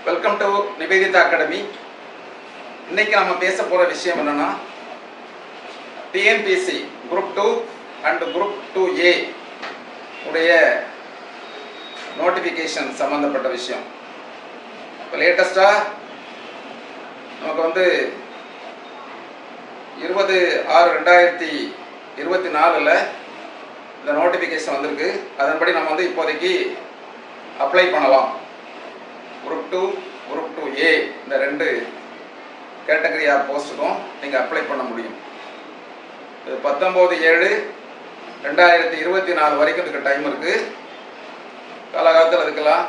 Welcome to Nivedita academy. இன்னைக்கு நம்ம பேச போகிற விஷயம் என்னன்னா, TNPSC group 2 and group 2A உடைய நோட்டிஃபிகேஷன் சம்மந்தப்பட்ட விஷயம். இப்போ லேட்டஸ்டாக நமக்கு 20/6/2024 இந்த நோட்டிஃபிகேஷன் வந்திருக்கு. அதன்படி நம்ம இப்போதைக்கு அப்ளை பண்ணலாம். குரூப் 2 குரூப் 2A இந்த 2 கேட்டகரி ஆஃப் போஸ்ட்டுக்கும் நீங்கள் அப்ளை பண்ண முடியும். இது 19/7/2024 வரைக்கும் இதுக்கு டைம் இருக்குது. காலகாலத்தில் இதுக்கெல்லாம்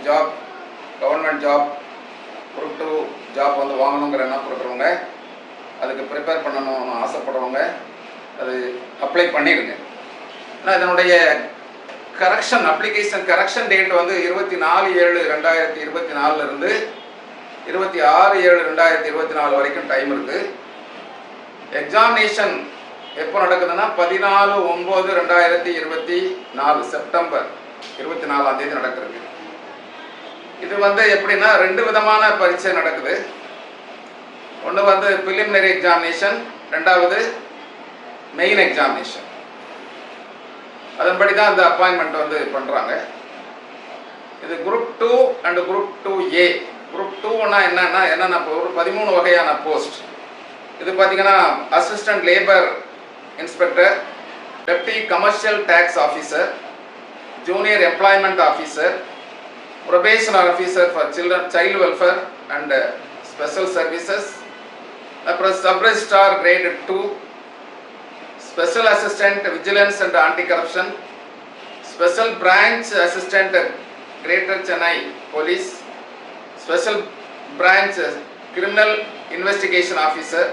job, government job, group 2 job வாங்கணுங்கிற எண்ணம் இருக்கிறவங்க, அதுக்கு ப்ரிப்பேர் பண்ணணும்னு ஆசைப்படுறவங்க அது அப்ளை பண்ணிடுங்க. ஆனால் இதனுடைய கரெக்ஷன் அப்ளிகேஷன் கரெக்ஷன் டேட் 24/7/2024 இருந்து 26/7/2024 வரைக்கும் டைம் இருக்குது. எக்ஸாமினேஷன் எப்போ நடக்குதுன்னா 14/9/2024 செப்டம்பர் 24 நடக்கிறது. இது எப்படின்னா 2 விதமான பரீட்சை நடக்குது. ஒன்று பிலிமினரி எக்ஸாமினேஷன், ரெண்டாவது மெயின் எக்ஸாமினேஷன். அதன்படி தான் இந்த அப்பாயின்மெண்ட் பண்ணுறாங்க. இது group 2 and group 2A. Group 2னா என்னென்ன ஒரு 13 வகையான போஸ்ட். இது பார்த்தீங்கன்னா assistant labour inspector, deputy commercial tax officer, junior employment officer, probation officer for child welfare and special services, அப்புறம் sub registrar grade 2, special assistant vigilance and anti corruption, special branch assistant greater Chennai police, special branch criminal investigation officer,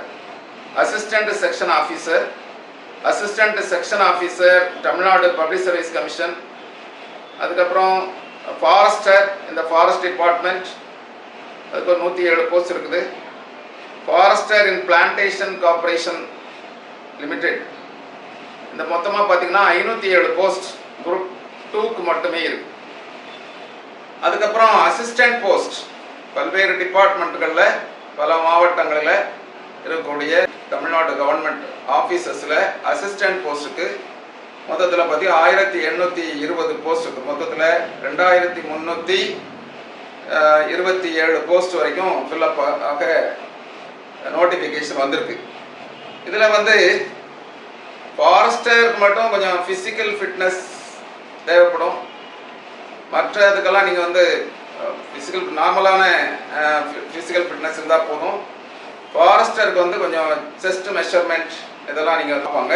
assistant section officer, assistant section officer Tamil Nadu public service commission, அதுக்கப்புறம் forester இந்த forest department, அதுக்கு 107 post இருக்குது. Forester இன் plantation corporation limited, இந்த மொத்தமாக பார்த்தீங்கன்னா 507 post group 2க்கு மட்டுமே இருக்கு. அதுக்கப்புறம் அசிஸ்டன்ட் போஸ்ட் பல்வேறு டிபார்ட்மெண்ட்டுகளில் பல மாவட்டங்களில் இருக்கக்கூடிய தமிழ்நாடு கவர்மெண்ட் ஆஃபீஸஸில் அசிஸ்டன்ட் போஸ்ட்டுக்கு மொத்தத்தில் 1820 போஸ்ட் இருக்குது. மொத்தத்தில் 2327 போஸ்ட் வரைக்கும் ஃபில்அப் ஆக நோட்டிஃபிகேஷன் வந்திருக்கு. இதில் ஃபாரஸ்டருக்கு மட்டும் கொஞ்சம் ஃபிசிக்கல் ஃபிட்னஸ் தேவைப்படும். மற்ற இதுக்கெல்லாம் நீங்கள் நார்மலான ஃபிசிக்கல் ஃபிட்னஸ் இருந்தால் போதும். ஃபாரஸ்டருக்கு கொஞ்சம் செஸ்ட் மெஷர்மெண்ட் இதெல்லாம் நீங்கள் பார்ப்பாங்க.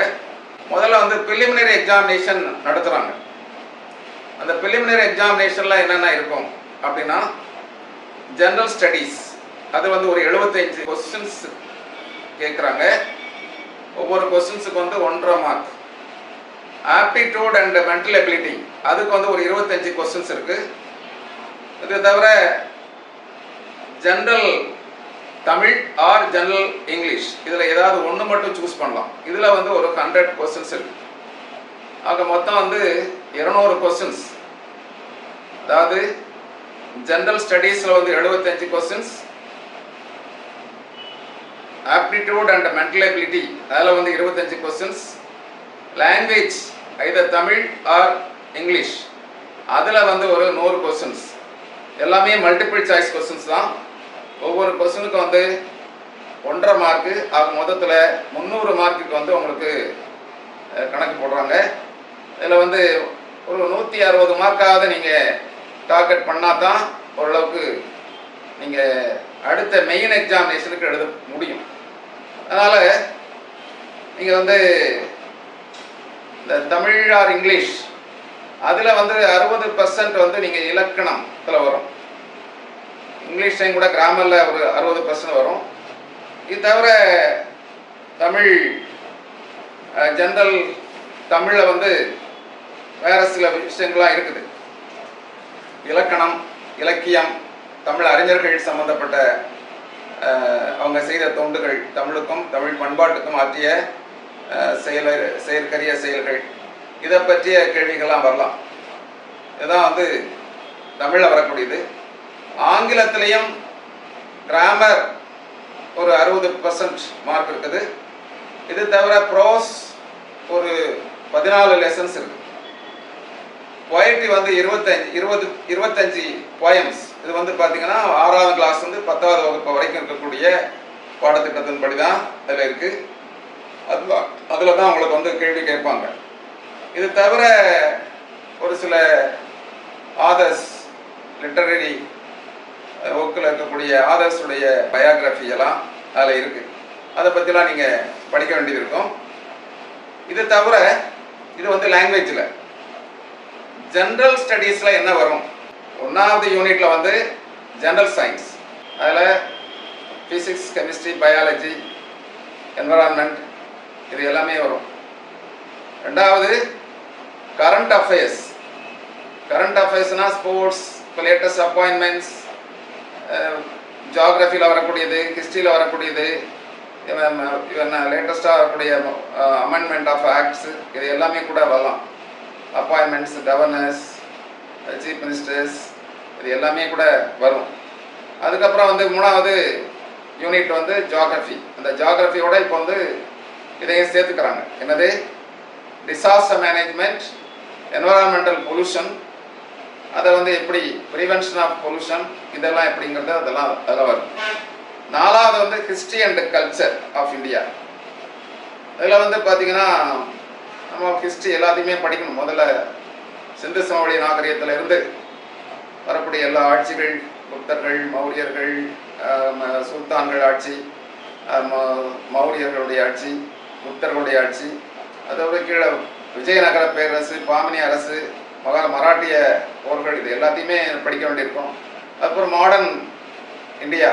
முதல்ல ப்ரிலிமினரி எக்ஸாமினேஷன் நடத்துகிறாங்க. அந்த ப்ரிலிமினரி எக்ஸாமினேஷனில் என்னென்ன இருக்கும் அப்படின்னா, ஜென்ரல் ஸ்டடீஸ் அது ஒரு 75 கொஸ்டின்ஸ் கேட்குறாங்க. ஒவ்வொரு கொஸ்டின்ஸுக்கு 1.5 mark. Aptitude and mental ability அதுக்கு ஒரு 25 கொஸ்டின்ஸ் இருக்கு. இது தவிர general Tamil or general English இதில் ஏதாவது ஒன்று மட்டும் சூஸ் பண்ணலாம். இதில் ஒரு 100 கொஸ்டின்ஸ் இருக்கு. ஆக மொத்தம் 200 கொஸ்டின்ஸ். அதாவது ஜென்ரல் ஸ்டடீஸில் 75 questions, aptitude and mental ability அதில் 25 questions, language either Tamil or English அதில் ஒரு 100 கொஸ்டின்ஸ். எல்லாமே மல்டிபிள் சாய்ஸ் கொஸ்டின்ஸ் தான். ஒவ்வொரு கொஸ்டினுக்கும் 1.5 மார்க்கு. ஆக மொத்தத்தில் 300 மார்க்குக்கு உங்களுக்கு கணக்கு போடுறாங்க. இதில் ஒரு 160 மார்க்காவது நீங்கள் டார்கெட் பண்ணால் தான் ஓரளவுக்கு நீங்கள் அடுத்த மெயின் எக்ஸாமினேஷனுக்கு எழுத முடியும். அதனால் நீங்கள் இந்த தமிழ் ஆர் இங்கிலீஷ் அதில் 60% நீங்கள் இலக்கணத்தில் வரும். இங்கிலீஷ்லையும் கூட கிராமரில் ஒரு 60% வரும். இது தவிர தமிழ் ஜென்ரல் தமிழில் வேறு சில விஷயங்கள்லாம் இருக்குது. இலக்கணம், இலக்கியம், தமிழ் அறிஞர்கள் சம்பந்தப்பட்ட அவங்க செய்த தொண்டுகள், தமிழுக்கும் தமிழ் பண்பாட்டுக்கும் ஆற்றிய செயற்கரிய செயல்கள், இதை பற்றிய கேள்விகள்லாம் வரலாம். இதுதான் தமிழில் வரக்கூடியது. ஆங்கிலத்திலையும் கிராமர் ஒரு 60% மார்க் இருக்குது. இது தவிர ப்ரோஸ் ஒரு 14 லெசன்ஸ் இருக்கு. பொயட்ரி வந்து 25 போயம்ஸ். இது வந்து பார்த்தீங்கன்னா 6ஆவது கிளாஸ் வந்து 10வது வகுப்பு வரைக்கும் இருக்கக்கூடிய பாடத்திட்டத்தின்படி தான் அதில் இருக்குது. அதில் தான் உங்களுக்கு வந்து கேள்வி கேட்பாங்க. இது தவிர ஒரு சில ஆதர்ஸ் லிட்டரரி ஒர்க்கில் இருக்கக்கூடிய ஆதர்ஸுடைய பயோகிராஃபி எல்லாம் அதில் இருக்குது. அதை பற்றிலாம் நீங்கள் படிக்க வேண்டியது இருக்கும். இது தவிர இது வந்து லாங்குவேஜில் ஜென்ரல் ஸ்டடீஸில் என்ன வரும்? 1வது யூனிட்டில் வந்து ஜென்ரல் சயின்ஸ், அதில் ஃபிசிக்ஸ், கெமிஸ்ட்ரி, பயாலஜி, என்வரான்மெண்ட் இது எல்லாமே வரும். 2வது கரண்ட் அஃபேர்ஸ். கரண்ட் அஃபேர்ஸ்னால் ஸ்போர்ட்ஸ், இப்போ லேட்டஸ்ட் அப்பாயின்மெண்ட்ஸ், ஜியாகிரஃபியில் வரக்கூடியது, ஹிஸ்ட்ரியில் வரக்கூடியது, லேட்டஸ்டாக வரக்கூடிய அமெண்ட்மெண்ட் ஆஃப் ஆக்ட்ஸ் இது எல்லாமே கூட வரலாம். அப்பாயின்மெண்ட்ஸ், கவர்னர்ஸ், சீஃப் மினிஸ்டர்ஸ் இது எல்லாமே கூட வரும். அதுக்கப்புறம் வந்து 3வது யூனிட் வந்து ஜியாகிரஃபி. அந்த ஜியாகிரஃபியோட இப்போ வந்து இதையும் சேர்த்துக்கிறாங்க. என்னது? டிசாஸ்டர் மேனேஜ்மெண்ட், என்வரான்மெண்டல் பொல்யூஷன், அதை வந்து எப்படி ப்ரிவென்ஷன் ஆஃப் பொல்யூஷன் இதெல்லாம் எப்படிங்கிறது அதெல்லாம் வரும். 4வது வந்து history and culture of India. இதில் வந்து பார்த்தீங்கன்னா நம்ம ஹிஸ்ட்ரி எல்லாத்தையுமே படிக்கணும். முதல்ல சிந்து சமவெளி நாகரிகத்தில் இருந்து வரக்கூடிய எல்லா ஆட்சிகள், குப்தர்கள், மௌரியர்கள், சுல்தான்கள் ஆட்சி, மௌரியர்களுடைய ஆட்சி, குப்தர்களுடைய ஆட்சி, அதோட கீழே விஜயநகர பேரரசு, பாமினி அரசு, மராட்டிய போர்கள் இது எல்லாத்தையுமே படிக்க வேண்டியிருக்கும். அப்புறம் மாடர்ன் இந்தியா,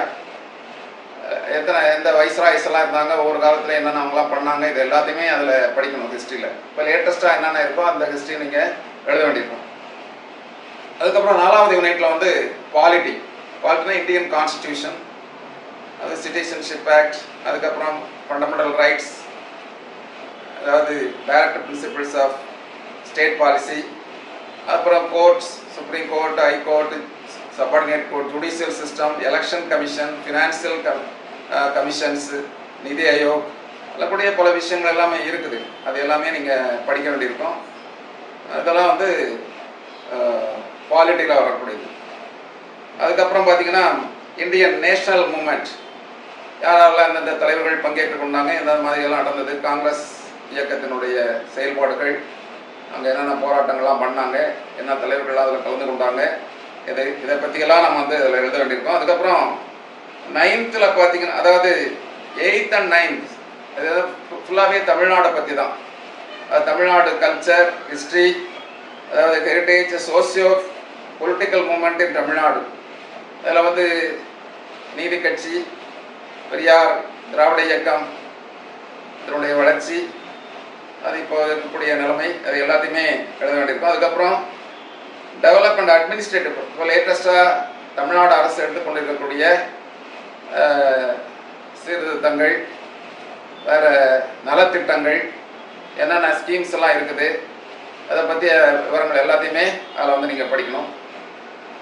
எந்த வைஸ்ராய்ஸ் எல்லாம் இருந்தாங்க, ஒவ்வொரு காலத்தில் என்னென்ன அவங்களாம் பண்ணாங்க, இது எல்லாத்தையுமே அதில் படிக்கணும் ஹிஸ்ட்ரியில். இப்போ லேட்டஸ்ட்டாக என்னென்ன இருக்கோ அந்த ஹிஸ்ட்ரி நீங்கள் எழுத வேண்டியிருக்கும். அதுக்கப்புறம் 4வது யூனிட்டில் வந்து பாலிட்டி. பாலிட்டினா இந்தியன் கான்ஸ்டிடியூஷன், அது சிட்டிசன்ஷிப் ஆக்ட், அதுக்கப்புறம் ஃபண்டமெண்டல் ரைட்ஸ், அதாவது direct principles of state policy, அப்புறம் courts, supreme court, high court, subordinate court, judicial system, election commission, financial commissions, NITI Aayog, அதற்குடைய பல விஷயங்கள் எல்லாமே இருக்குது. அது எல்லாமே நீங்கள் படிக்க வேண்டியிருக்கும். அதெல்லாம் வந்து பாலிட்டியில் வரக்கூடியது. அதுக்கப்புறம் பார்த்தீங்கன்னா இந்தியன் நேஷனல் மூமெண்ட், யாரெல்லாம் எந்தெந்த தலைவர்கள் பங்கேற்று கொண்டாங்க, எந்த மாதிரியெல்லாம் நடந்தது, காங்கிரஸ் இயக்கத்தினுடைய செயல்பாடுகள், அங்கே என்னென்ன போராட்டங்கள்லாம் பண்ணாங்க, என்ன தலைவர்கள் அதில் கலந்து கொண்டாங்க, இதை பற்றியெல்லாம் நம்ம வந்து அதில் எழுத வேண்டியிருக்கோம். அதுக்கப்புறம் 9th பார்த்தீங்கன்னா, அதாவது 8th and 9th அதாவது ஃபுல்லாகவே தமிழ்நாடை பற்றி தான். தமிழ்நாடு கல்ச்சர், ஹிஸ்ட்ரி, அதாவது ஹெரிட்டேஜ், சோசியோ பொலிட்டிக்கல் மூமெண்ட் இன் தமிழ்நாடு. அதில் வந்து நீதி கட்சி, பெரியார், திராவிட இயக்கம், இதனுடைய வளர்ச்சி, அது இப்போ இருக்கக்கூடிய நிலைமை, அது எல்லாத்தையுமே எழுத வேண்டியிருக்கும். அதுக்கப்புறம் டெவலப்மெண்ட் அட்மினிஸ்ட்ரேட்டிவ், இப்போ லேட்டஸ்டாக தமிழ்நாடு அரசு எடுத்துக்கொண்டிருக்கக்கூடிய சீர்திருத்தங்கள், வேறு நலத்திட்டங்கள், என்னென்ன ஸ்கீம்ஸ் எல்லாம் இருக்குது, அதை பற்றிய விவரங்கள் எல்லாத்தையுமே அதில் வந்து நீங்கள் படிக்கணும்.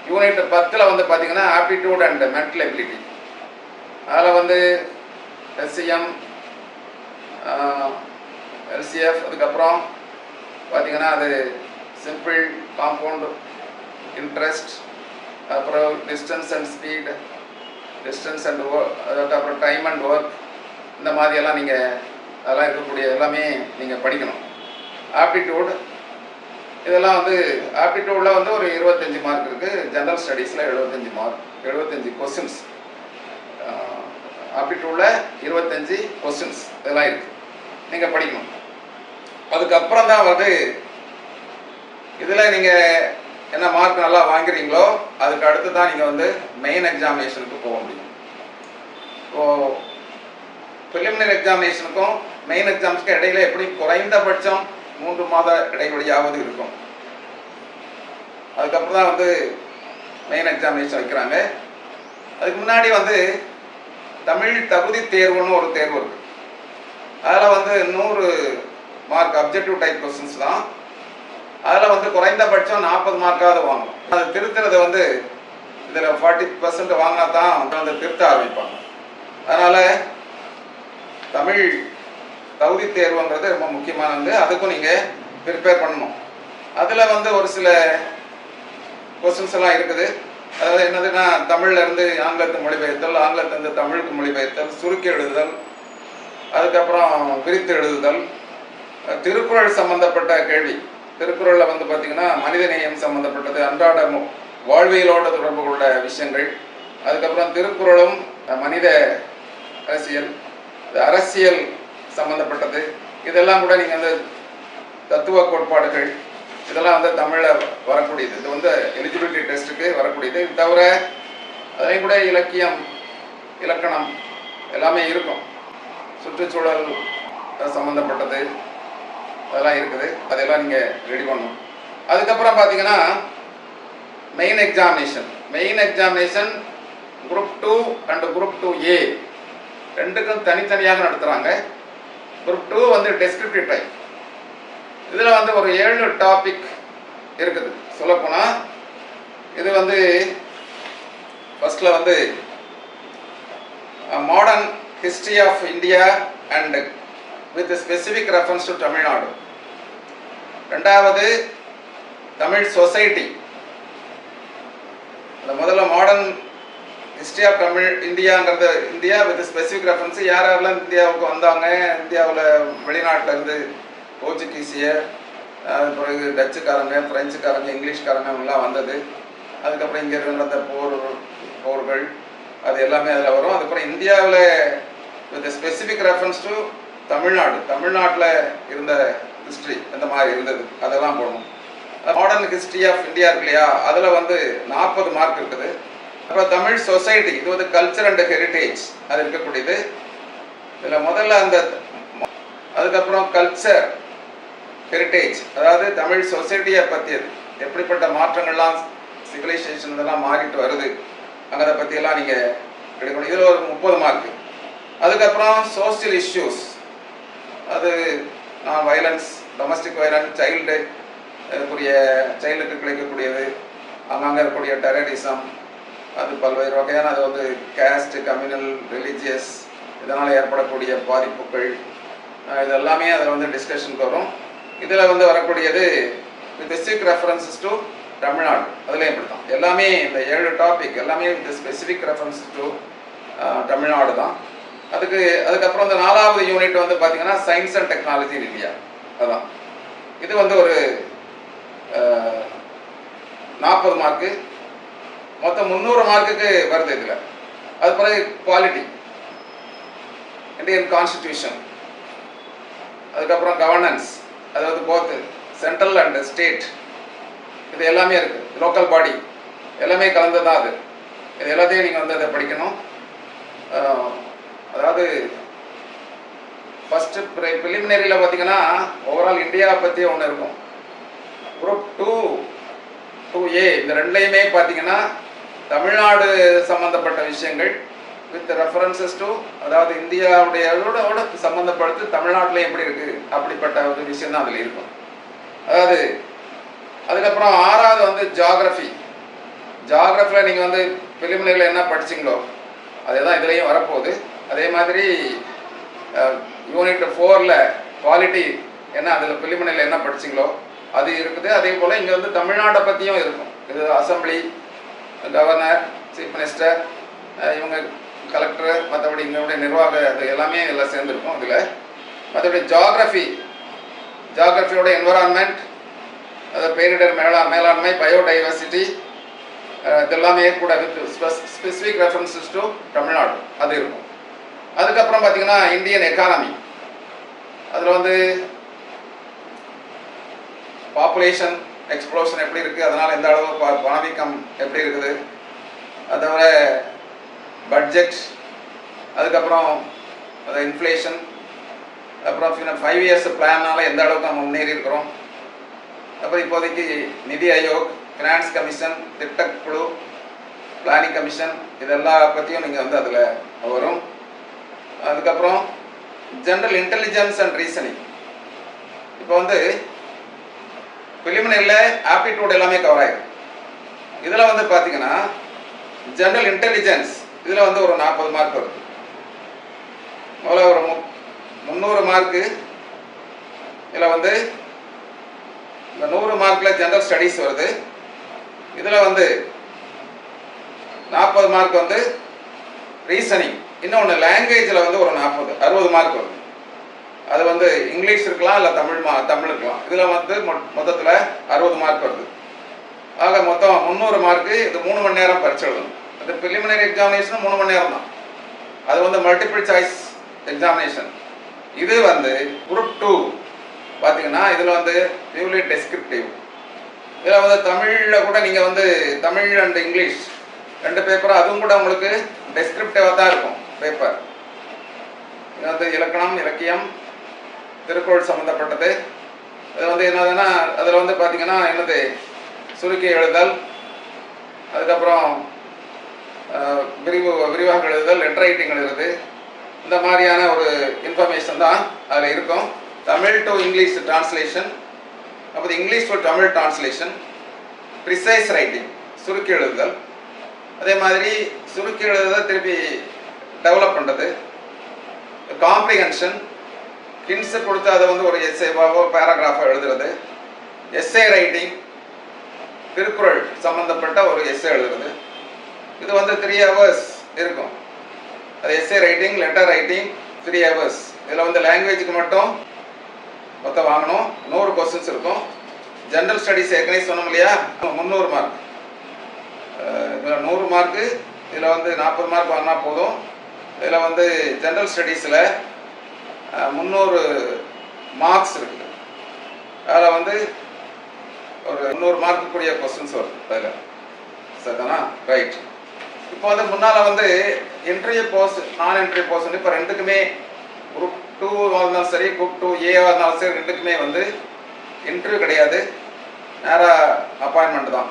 யூனிட் 10 வந்து பார்த்தீங்கன்னா ஆப்டிடியூட் அண்ட் மென்டல் எபிலிட்டி. அதில் வந்து எஸ்சிஎம், எல்சிஎஃப், அதுக்கப்புறம் பார்த்தீங்கன்னா அது சிம்பிள், காம்பவுண்ட் இன்ட்ரெஸ்ட், அப்புறம் distance and speed, distance and work, அதுக்கப்புறம் டைம் அண்ட் ஒர்க், இந்த மாதிரியெல்லாம் நீங்கள் அதெல்லாம் இருக்கக்கூடிய எல்லாமே நீங்கள் படிக்கணும். ஆப்டிடியூட் இதெல்லாம் வந்து ஆப்டிடியூடில் வந்து ஒரு 25 மார்க் இருக்குது. ஜென்ரல் ஸ்டடீஸில் 75 மார்க், 75 கொஸ்டின்ஸ். ஆப்டிடியூடில் 25 கொஸ்டின்ஸ் இதெல்லாம் இருக்குது, நீங்கள் படிக்கணும். அதுக்கப்புறம் தான் வந்து இதில் நீங்கள் என்ன மார்க் நல்லா வாங்குறீங்களோ அதுக்கு அடுத்து தான் நீங்கள் வந்து மெயின் எக்ஸாமினேஷனுக்கு போக முடியும். இப்போது ப்ரிலிமினரி எக்ஸாமினேஷனுக்கும் மெயின் எக்ஸாம்ஸ்க்கும் இடையில எப்படி குறைந்தபட்சம் 3 மாத இடைவெளியாவது இருக்கும். அதுக்கப்புறம் தான் வந்து மெயின் எக்ஸாமினேஷன் வைக்கிறாங்க. அதுக்கு முன்னாடி வந்து தமிழ் தகுதி தேர்வுன்னு ஒரு தேர்வு இருக்குது. அதில் வந்து 100 மார்க் அப்ஜெக்டிவ் டைப் கொஸ்டின்ஸ் தான். அதில் வந்து குறைந்தபட்சம் 40 மார்க்காவது வாங்கணும். அது திருத்துறது வந்து இதில் 40% வாங்கினா தான் வந்து திருத்த ஆரம்பிப்பாங்க. அதனால் தமிழ் தகுதி தேர்வுங்கிறது ரொம்ப முக்கியமானது. அதுக்கும் நீங்கள் ப்ரிப்பேர் பண்ணணும். அதில் வந்து ஒரு சில கொஸ்டின்ஸ் எல்லாம் இருக்குது. அதாவது என்னதுன்னா, தமிழ்ல இருந்து ஆங்கிலத்து மொழிபெயர்த்தல், ஆங்கிலத்திலிருந்து தமிழுக்கு மொழிபெயர்த்தல், சுருக்கி எழுதுதல், அதுக்கப்புறம் விரித்து எழுதுதல், திருக்குறள் சம்பந்தப்பட்ட கேள்வி. திருக்குறளில் வந்து பார்த்தீங்கன்னா மனிதநேயம் சம்பந்தப்பட்டது, அன்றாட வாழ்வியலோடு தொடர்பு கொண்ட விஷயங்கள். அதுக்கப்புறம் திருக்குறளும் மனித அரசியல், அரசியல் சம்பந்தப்பட்டது. இதெல்லாம் கூட நீங்கள் வந்து தத்துவ கோட்பாடுகள் இதெல்லாம் வந்து தமிழில் வரக்கூடியது. இது வந்து எலிஜிபிலிட்டி டெஸ்ட்டுக்கு வரக்கூடியது. இது தவிர அதையும் கூட இலக்கியம், இலக்கணம் எல்லாமே இருக்கும். சுற்றுச்சூழல் சம்மந்தப்பட்டது அதெல்லாம் இருக்குது. அதெல்லாம் நீங்கள் ரெடி பண்ணணும். அதுக்கப்புறம் பார்த்தீங்கன்னா main examination group 2 and group 2A ரெண்டுக்கும் தனித்தனியாக நடத்துகிறாங்க. குரூப் 2 வந்து டெஸ்கிரிப்டிவ் டைப். இதில் வந்து ஒரு 7 டாபிக் இருக்குது. சொல்லப்போனால் இது வந்து ஃபர்ஸ்டில் வந்து modern history of India and with specific reference to Tamil Nadu. ரெண்டாவது தமிழ் சொசைட்டி. அந்த முதல்ல மாடர்ன் ஹிஸ்ட்ரி ஆஃப் தமிழ் இந்தியாங்கிறது இந்தியா வித் ஸ்பெசிஃபிக் ரெஃபரன்ஸ். யாரெல்லாம் இந்தியாவுக்கு வந்தாங்க, இந்தியாவில் வெளிநாட்டில் இருந்து போர்ச்சுகீசிய, பிறகு டச்சுக்காரங்க, பிரெஞ்சுக்காரங்க, இங்கிலீஷ்காரங்க எல்லாம் வந்தது. அதுக்கப்புறம் இங்கே நடந்த போர்கள் அது எல்லாமே அதில் வரும். அதுக்கப்புறம் இந்தியாவில் வித் ஸ்பெசிஃபிக் ரெஃபரன்ஸ் டு தமிழ்நாட்டில் இருந்த ஹிஸ்ட்ரி எந்த மாதிரி இருந்தது அதெல்லாம் போடணும். மாடர்ன் ஹிஸ்ட்ரி ஆஃப் இந்தியா இருக்கு இல்லையா, அதில் வந்து 40 மார்க் இருக்குது. அப்புறம் தமிழ் சொசைட்டி, இது வந்து கல்ச்சர் அண்ட் ஹெரிட்டேஜ் அது இருக்கக்கூடியது. இதில் முதல்ல அந்த அதுக்கப்புறம் கல்ச்சர் ஹெரிட்டேஜ், அதாவது தமிழ் சொசைட்டியை பற்றியது, எப்படிப்பட்ட மாற்றங்கள்லாம் சிவிலைசேஷன் இதெல்லாம் மாறிட்டு வருது அங்கே அதை பற்றியெல்லாம் நீங்கள் எடுக்கணும். இதில் ஒரு 30 மார்க்கு. அதுக்கப்புறம் சோசியல் இஷ்யூஸ், அது வயலன்ஸ், டொமஸ்டிக் வயலன்ஸ், சைல்டுக்கு கிடைக்கக்கூடியது, அங்கங்கே இருக்கக்கூடிய டெரரிசம், அது பல்வேறு வகையான, அது வந்து கேஸ்ட், கம்யூனல், ரிலீஜியஸ் இதனால் ஏற்படக்கூடிய பாதிப்புகள் இதெல்லாமே அதில் வந்து டிஸ்கஷனுக்கு வரும். இதில் வந்து வரக்கூடியது ஸ்பெசிஃபிக் ரெஃபரன்சஸ் டு தமிழ்நாடு. அதுலேயும் இப்படி தான் எல்லாமே இந்த 7 டாபிக் எல்லாமே இந்த ஸ்பெசிஃபிக் ரெஃபரன்ஸ் டு தமிழ்நாடு தான். அதுக்கப்புறம் இந்த 4வது யூனிட் வந்து பார்த்தீங்கன்னா science and technology in India. அதுதான் இது வந்து ஒரு 40 மார்க்கு, மொத்தம் 300 மார்க்குக்கு வருது இதில். அது பிறகு குவாலிட்டி, இந்தியன் கான்ஸ்டிடியூஷன், அதுக்கப்புறம் கவர்னன்ஸ், அதாவது போத் சென்ட்ரல் அண்ட் ஸ்டேட், இது எல்லாமே இருக்குது. லோக்கல் பாடி எல்லாமே கலந்து தான் அது. இது எல்லாத்தையும் நீங்கள் வந்து அதை படிக்கணும். அதாவது ஃபஸ்ட்டு ப்ரிலிமினரியில் பார்த்தீங்கன்னா ஓவரால் இந்தியா பற்றி ஒன்று இருக்கும். குரூப் 2A இந்த ரெண்டுலையுமே பார்த்தீங்கன்னா தமிழ்நாடு சம்மந்தப்பட்ட விஷயங்கள் வித் ரெஃபரன்சஸ் டு, அதாவது இந்தியாவுடைய சம்மந்தப்படுத்தி தமிழ்நாட்டில் எப்படி இருக்குது அப்படிப்பட்ட ஒரு விஷயம் தான் அதில் இருக்கும். அதாவது அதுக்கப்புறம் 6வது வந்து ஜியாகிரஃபியில் நீங்கள் வந்து ப்ரிலிமினரியில் என்ன படிச்சிங்களோ அதே தான் இதுலேயும் வரப்போகுது. அதே மாதிரி யூனிட் 4ல் குவாலிட்டி என்ன, அதில் ப்ரிலிமினரியில் என்ன படிச்சிங்களோ அது இருக்குது. அதே போல் இங்கே வந்து தமிழ்நாட்டை பற்றியும் இருக்கும். இது அசம்பிளி, கவர்னர், சீஃப் மினிஸ்டர், இவங்க கலெக்டர், மற்றபடி இங்களுடைய நிர்வாக அது எல்லாமே எல்லாம் சேர்ந்துருக்கும் இதில். மற்றபடி ஜியாகிரஃபியோட என்வரான்மெண்ட், அது பேரிடர் மேலாண்மை, பயோடைவர்சிட்டி இதெல்லாமே கூட with specific references to Tamil Nadu அது இருக்கும். அதுக்கப்புறம் பார்த்தீங்கன்னா இந்தியன் எக்கானமி, அதில் வந்து பாப்புலேஷன் எக்ஸ்ப்ளோஷன் எப்படி இருக்குது, அதனால் எந்த அளவு பணவீக்கம் எப்படி இருக்குது, அதை தவிர பட்ஜெட், அதுக்கப்புறம் அது இன்ஃப்ளேஷன், அப்புறம் 5 இயர்ஸ் பிளானால் எந்த அளவுக்கு நம்ம முன்னேறி இருக்கிறோம். அப்புறம் இப்போதைக்கு நிதி ஆயோக், ஃபினான்ஸ் கமிஷன், திட்டக்குழு, பிளானிங் கமிஷன் இதெல்லாம் பற்றியும் நீங்கள் வந்து அதில் வரும். அதுக்கப்புறம் ஜென்ரல் இன்டெலிஜென்ஸ் அண்ட் ரீசனிங். இப்போ வந்து ப்ரிலிமினரியில் ஆப்டிடியூட் எல்லாமே கவர் ஆகிடும். இதில் வந்து பார்த்தீங்கன்னா ஜென்ரல் இன்டெலிஜென்ஸ் இதில் வந்து ஒரு 40 மார்க் வருது. முதல்ல ஒரு 300 மார்க்கு. இதில் வந்து இந்த 100 மார்க்கில் ஜென்ரல் ஸ்டடீஸ் வருது. இதில் வந்து 40 மார்க் வந்து ரீசனிங். இன்னொன்று லாங்குவேஜில் வந்து ஒரு 60 மார்க் வருது. அது வந்து இங்கிலீஷ் இருக்கலாம், இல்லை தமிழ் இருக்கலாம். இதில் வந்து மொத்தத்தில் 60 மார்க் வருது. ஆக மொத்தம் 300 மார்க்கு. இது 3 மணி நேரம் பரிட்சை எழுதணும். அது ப்ரிலிமினரி எக்ஸாமினேஷன் 3 மணி நேரம் தான். அது வந்து மல்டிபிள் சாய்ஸ் எக்ஸாமினேஷன். இது வந்து குரூப் 2 பார்த்தீங்கன்னா இதில் வந்து பியூர்லி டெஸ்கிரிப்டிவ். இதில் வந்து தமிழில் கூட நீங்கள் வந்து தமிழ் அண்ட் இங்கிலீஷ் 2 பேப்பரும் அதுவும் கூட உங்களுக்கு டெஸ்கிரிப்டிவாக தான் இருக்கும் பேப்பர். இது வந்து இலக்கணம், இலக்கியம், திருக்குறள் சம்மந்தப்பட்டது. அது வந்து என்னதுன்னா அதில் வந்து பார்த்தீங்கன்னா என்னது சுருக்கி எழுதல், அதுக்கப்புறம் விரிவாக எழுதுதல், லெட்டர் ரைட்டிங் எழுதுறது, இந்த மாதிரியான ஒரு இன்ஃபர்மேஷன் தான் அதில் இருக்கும். தமிழ் டு இங்கிலீஷ் டிரான்ஸ்லேஷன், அப்போ English to Tamil translation, precise writing சுருக்கி எழுதுதல், அதே மாதிரி சுருக்கி எழுதுறதை திருப்பி டெவலப் பண்ணுறது, காம்ப்ரிஹென்ஷன், ஹிண்ட்ஸை கொடுத்து அதை வந்து ஒரு எஸ்ஏவாவோ பேராகிராஃபோ எழுதுறது, எஸ்ஏ ரைட்டிங், திருக்குறள் சம்மந்தப்பட்ட ஒரு எஸ்ஏ எழுதுறது. இது வந்து 3 hours இருக்கும். அது S A writing, letter writing 3 hours. இதில் வந்து லாங்குவேஜுக்கு மட்டும் மொத்தம் வாங்கணும். 100 கொஸ்டின்ஸ் இருக்கும். ஜென்ரல் ஸ்டடீஸ் ஏற்கனவே சொன்னோம் இல்லையா, 300 மார்க். இதில் 100 மார்க்கு. இதில் வந்து 40 மார்க் வாங்கினா போதும். இதில் வந்து ஜென்ரல் ஸ்டடீஸில் 300 மார்க்ஸ் இருக்குது. அதில் வந்து ஒரு 300 மார்க்குக்குரிய கொஸ்டின்ஸ் வருது அதில். சரிதானா? ரைட். இப்போ வந்து முன்னால் வந்து இன்டர்வியூ போஸ்ட், நான் இன்டர்வியூ போஸ்ட் இப்போ 2க்குமே குரூப் 2 இருந்தாலும் சரி, குரூப் 2A இருந்தாலும் சரி, 2க்குமே வந்து இன்டர்வியூ கிடையாது, நேராக அப்பாயின்மெண்ட் தான்.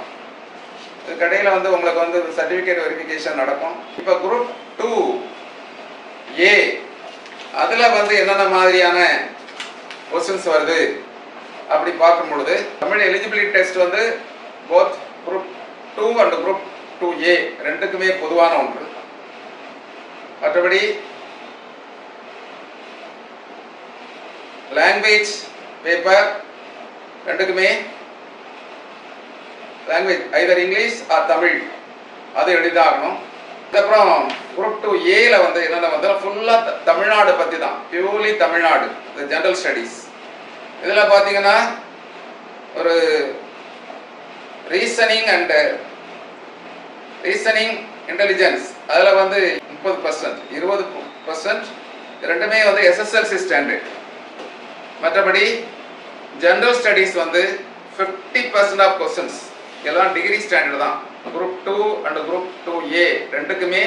இதுக்கடையில் வந்து உங்களுக்கு வந்து சர்டிஃபிகேட் வெரிஃபிகேஷன் நடக்கும். இப்போ குரூப் 2A அதில் வந்து என்னென்ன மாதிரியான கொஸ்டின்ஸ் வருது அப்படி பார்க்கும் பொழுது தமிழ் எலிஜிபிலிட்டி டெஸ்ட் வந்து both group 2 and group 2A 2க்குமே பொதுவான ஒன்று. மற்றபடி லாங்குவேஜ் பேப்பர் 2க்குமே language either English or Tamil அது எழுதாகணும். அதுக்கப்புறம் குரூப் 2A வந்து என்னென்ன வந்து ஃபுல்லாக தமிழ்நாடு பற்றி தான், பியூர்லி தமிழ்நாடு, ஜென்ரல் ஸ்டடீஸ். இதில் பார்த்தீங்கன்னா ஒரு ரீசனிங் இன்டெலிஜென்ஸ் அதில் வந்து 30%, 20% 2மே வந்து SSLC ஸ்டாண்டர்ட். மற்றபடி ஜென்ரல் ஸ்டடீஸ் வந்து 50% ஆஃப் கொஸ்டின்ஸ் எல்லாம் டிகிரி ஸ்டாண்டர்ட் தான். குரூப் 2 அண்ட் குரூப் 2A 2க்குமே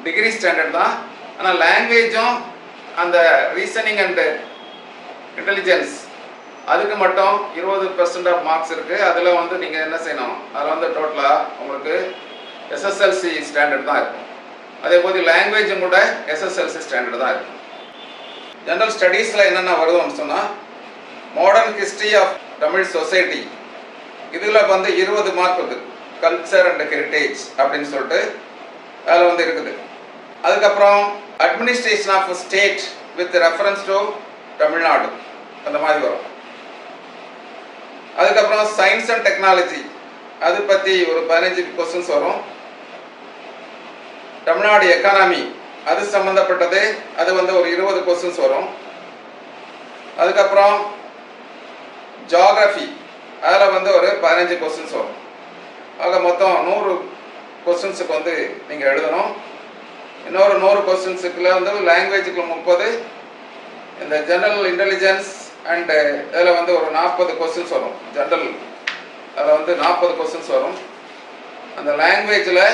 டிகிரி ஸ்டாண்டர்ட் தான். ஆனால் லாங்குவேஜும் அந்த ரீசனிங் அண்ட் இன்டெலிஜென்ஸ் அதுக்கு மட்டும் 20% ஆஃப் மார்க்ஸ் இருக்குது. அதில் வந்து நீங்கள் என்ன செய்யணும், அதில் வந்து டோட்டலாக உங்களுக்கு SSLC ஸ்டாண்டர்ட் தான் இருக்கும். அதே போது லாங்குவேஜும் கூட SSLC ஸ்டாண்டர்ட் தான் இருக்கும். ஜென்ரல் ஸ்டடீஸில் என்னென்ன வருதுன்னு சொன்னால் modern history of Tamil society இதில் வந்து 20 மார்க் இருக்குது. கல்ச்சர் அண்ட் ஹெரிட்டேஜ் அப்படின்னு சொல்லிட்டு அதில் வந்து இருக்குது. அதுக்கப்புறம் administration of state with reference to Tamil Nadu அந்த மாதிரி வரும். அதுக்கப்புறம் சயின்ஸ் அண்ட் டெக்னாலஜி அது பற்றி ஒரு 15 கொஸ்டின்ஸ் வரும். தமிழ்நாடு எக்கானமி அது சம்மந்தப்பட்டது, அது வந்து ஒரு 20 கொஸ்டின்ஸ் வரும். அதுக்கப்புறம் ஜியாகிரஃபி அதில் வந்து ஒரு 15 கொஸ்டின்ஸ் வரும். ஆக மொத்தம் 100 கொஸ்டின்ஸுக்கு வந்து நீங்கள் எழுதணும். இன்னொரு 100 கொஸ்டின்ஸுக்குள்ள வந்து லாங்குவேஜுக்கு 30, இந்த ஜென்ரல் இன்டெலிஜென்ஸ் அண்டு இதில் வந்து ஒரு 40 கொஸ்டின்ஸ் வரும். ஜென்ரல் அதில் வந்து 40 கொஸ்டின்ஸ் வரும். அந்த லாங்குவேஜில்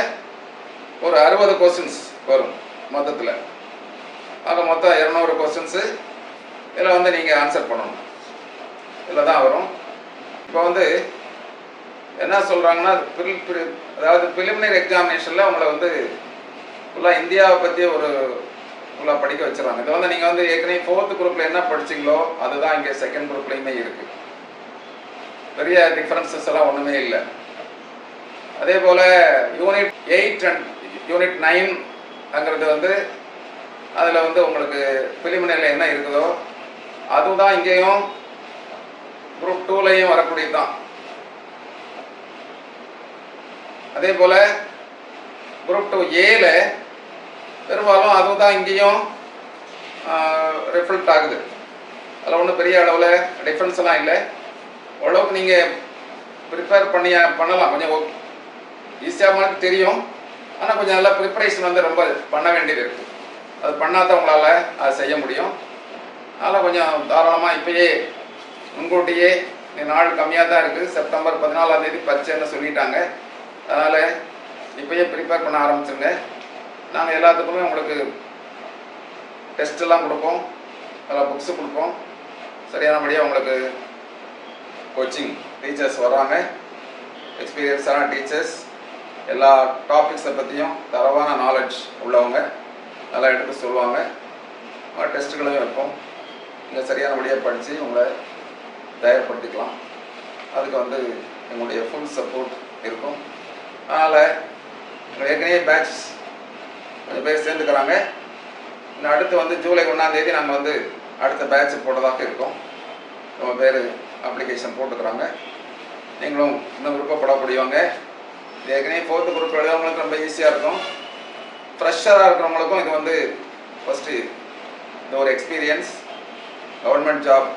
ஒரு 60 கொஸ்டின்ஸ் வரும் மொத்தத்தில். ஆக மொத்தம் 200 கொஸ்டின்ஸு இதில் வந்து நீங்கள் ஆன்சர் பண்ணணும். இதில் தான் வரும். இப்போ வந்து என்ன சொல்கிறாங்கன்னா அதாவது ப்ரிலிமினரி எக்ஸாமினேஷனில் உங்களை வந்து ஃபுல்லாக இந்தியாவை பற்றி ஒரு ஃபுல்லாக படிக்க வச்சுருவாங்க. இதை வந்து நீங்கள் வந்து ஏற்கனவே 4th குரூப்பில் என்ன படிச்சிங்களோ அதுதான் இங்கே 2nd குரூப்லேயுமே இருக்குது. பெரிய டிஃப்ரென்சஸ் எல்லாம் ஒன்றுமே இல்லை. அதே போல் யூனிட் 8 அண்ட் யூனிட் 9ங்கிறது வந்து அதில் வந்து உங்களுக்கு பிலிமினரியில் என்ன இருக்குதோ அதுதான் இங்கேயும் குரூப் 2லையும் வரக்கூடியது தான். அதே போல் குரூப் 2A பெரும்பாலும் அதுதான் இங்கேயும் ரிஃப்ளெக்ட் ஆகுது. அதில் ஒன்றும் பெரிய அளவில் டிஃப்ரென்ஸ் எல்லாம் இல்லை. ஓரளவுக்கு நீங்கள் ப்ரிப்பேர் பண்ணலாம். கொஞ்சம் ஈஸியாக மாதிரி தெரியும், ஆனால் கொஞ்சம் நல்லா ப்ரிப்பரேஷன் வந்து ரொம்ப பண்ண வேண்டியது இருக்குது. அது பண்ணால் தான் உங்களால் அதை செய்ய முடியும். அதனால் கொஞ்சம் தாராளமாக இப்போயே முன்கூட்டியே நாள் கம்மியாக தான் இருக்குது. செப்டம்பர் 14ஆம் தேதி பரீட்சைன்னு சொல்லிட்டாங்க. அதனால் இப்போயே ப்ரிப்பேர் பண்ண ஆரம்பிச்சுருங்க. நாங்கள் எல்லாத்துக்குமே உங்களுக்கு டெஸ்ட்டெல்லாம் கொடுப்போம், அதில் புக்ஸு கொடுப்போம். சரியானபடியாக உங்களுக்கு கோச்சிங் டீச்சர்ஸ் வராங்க, எக்ஸ்பீரியன்ஸான டீச்சர்ஸ், எல்லா டாபிக்ஸை பற்றியும் தரவான நாலேஜ் உள்ளவங்க நல்லா எடுத்து சொல்லுவாங்க. டெஸ்ட்டுகளையும் வைப்போம். நீங்கள் சரியானபடியாக படித்து உங்களை தயார்படுத்திக்கலாம். அதுக்கு வந்து எங்களுடைய ஃபுல் சப்போர்ட் இருக்கும். அதனால் எங்கள் ஏற்கனவே பேட்ச் கொஞ்சம் பேர் சேர்ந்துக்கிறாங்க. இன்னும் அடுத்து வந்து ஜூலை 1ஆம் தேதி நாங்கள் வந்து அடுத்த பேட்ச் போட்டதாக இருக்கோம். ரொம்ப பேர் அப்ளிகேஷன் போட்டுக்கிறாங்க. நீங்களும் இன்னும் விருப்பப்படக்கூடியவங்க, ஏற்கனவே 4th குரூப் எழுதவங்களுக்கு ரொம்ப ஈஸியாக இருக்கும். ஃப்ரெஷராக இருக்கிறவங்களுக்கும் இது வந்து ஃபஸ்ட்டு இந்த ஒரு எக்ஸ்பீரியன்ஸ், கவர்மெண்ட் ஜாப்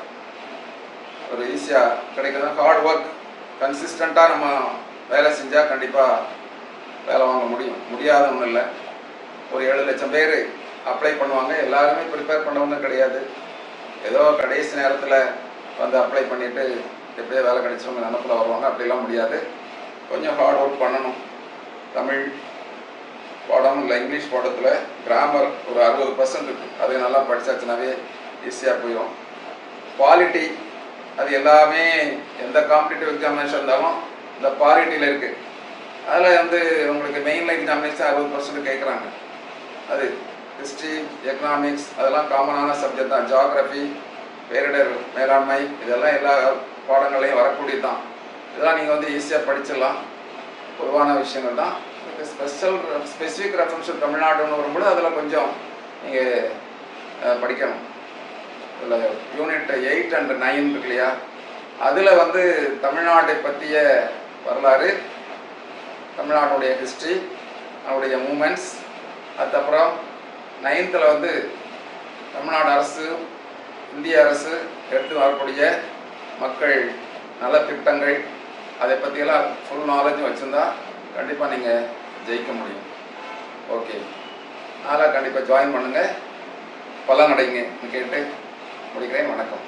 ஒரு ஈஸியாக கிடைக்கிறது. ஹார்ட் ஒர்க், கன்சிஸ்டண்ட்டாக நம்ம வேலை செஞ்சால் கண்டிப்பாக வேலை வாங்க முடியும். முடியாத ஒன்றும் இல்லை. ஒரு 7 லட்சம் பேர் அப்ளை பண்ணுவாங்க. எல்லாருமே ப்ரிப்பேர் பண்ணவங்க கிடையாது. ஏதோ கடைசி நேரத்தில் வந்து அப்ளை பண்ணிவிட்டு எப்படியோ வேலை கிடைச்சவங்க நினப்பில் வருவாங்க. அப்படிலாம் முடியாது. கொஞ்சம் ஹார்ட் ஒர்க் பண்ணணும். தமிழ் பாடம் இல்லை இங்கிலீஷ் பாடத்தில் கிராமர் ஒரு 60% இருக்குது. அது நல்லா படித்தாச்சுனாவே ஈஸியாக போயிடும். குவாலிட்டி அது எல்லாமே எந்த காம்படிட்டிவ் எக்ஸாமினேஷன் இருந்தாலும் இந்த பாலிட்டியில் இருக்குது. அதில் வந்து உங்களுக்கு மெயின்லைன் எக்ஸாமினேஷன் 60% கேட்குறாங்க. அது ஹிஸ்ட்ரி, எக்கனாமிக்ஸ் அதெல்லாம் காமனான சப்ஜெக்ட் தான். ஜியாகிரஃபி, பேரிடர் மேலாண்மை இதெல்லாம் எல்லா பாடங்களையும் வரக்கூடியது தான். இதெல்லாம் நீங்கள் வந்து ஈஸியாக படிச்சிடலாம். பொதுவான விஷயங்கள் தான். ஸ்பெசிஃபிக் ரெஃபரன்ஸ் தமிழ்நாடுன்னு வரும்போது அதில் கொஞ்சம் நீங்கள் படிக்கணும். இதில் யூனிட் 8 அண்ட் 9 இருக்கு இல்லையா, அதில் வந்து தமிழ்நாட்டை பற்றிய வரலாறு, தமிழ்நாட்டுடைய ஹிஸ்ட்ரி, அவருடைய மூமெண்ட்ஸ், அதுக்கப்புறம் 9th வந்து தமிழ்நாடு அரசு, இந்திய அரசு எடுத்து வரக்கூடிய மக்கள் நலத்திட்டங்கள், அதை பற்றியெல்லாம் ஃபுல் நாலேஜும் வச்சுருந்தா கண்டிப்பாக நீங்கள் ஜெயிக்க முடியும். ஓகே, அதனால் கண்டிப்பாக ஜாயின் பண்ணுங்கள், பலனடைங்க கேட்டு முடிக்கிறேன். வணக்கம்.